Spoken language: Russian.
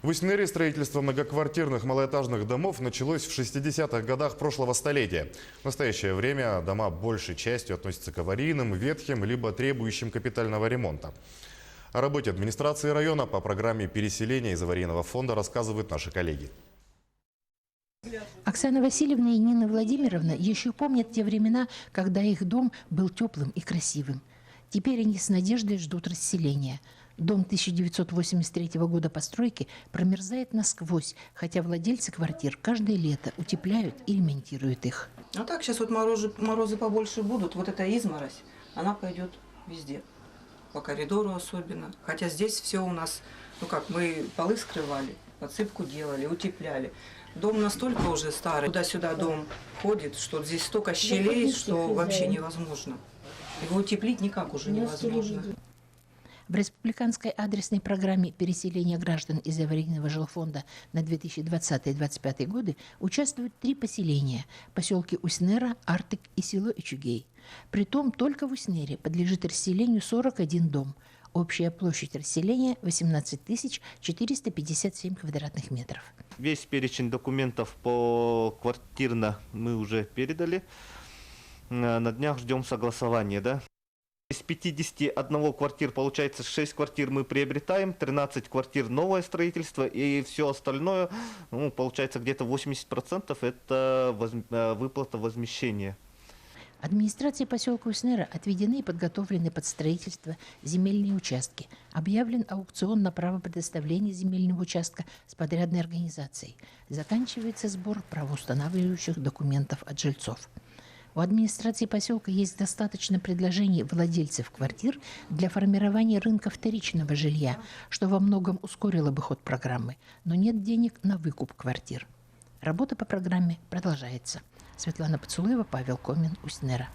В Уснере строительство многоквартирных малоэтажных домов началось в 60-х годах прошлого столетия. В настоящее время дома большей частью относятся к аварийным, ветхим, либо требующим капитального ремонта. О работе администрации района по программе переселения из аварийного фонда рассказывают наши коллеги. Оксана Васильевна и Нина Владимировна еще помнят те времена, когда их дом был теплым и красивым. Теперь они с надеждой ждут расселения. Дом 1983 года постройки промерзает насквозь, хотя владельцы квартир каждое лето утепляют и ремонтируют их. А так сейчас вот морозы побольше будут, вот эта изморозь, она пойдет везде, по коридору особенно. Хотя здесь все у нас, мы полы скрывали, подсыпку делали, утепляли. Дом настолько уже старый, туда-сюда дом ходит, что здесь столько щелей, что вообще невозможно. Его утеплить никак уже невозможно. В республиканской адресной программе переселения граждан из аварийного жилфонда на 2020-2025 годы участвуют 3 поселения – поселки Уснера, Артык и село Ичугей. Притом только в Уснере подлежит расселению 41 дом. Общая площадь расселения – 18 457 квадратных метров. Весь перечень документов по квартирно мы уже передали. На днях ждем согласования, да? Из 51 квартир, получается, 6 квартир мы приобретаем, 13 квартир новое строительство, и все остальное, получается, где-то 80% это выплата возмещения. Администрации поселка Уснера отведены и подготовлены под строительство земельные участки. Объявлен аукцион на право предоставления земельного участка с подрядной организацией. Заканчивается сбор правоустанавливающих документов от жильцов. У администрации поселка есть достаточно предложений владельцев квартир для формирования рынка вторичного жилья, что во многом ускорило бы ход программы, но нет денег на выкуп квартир. Работа по программе продолжается. Светлана Поцулуева, Павел Комин, Уснера.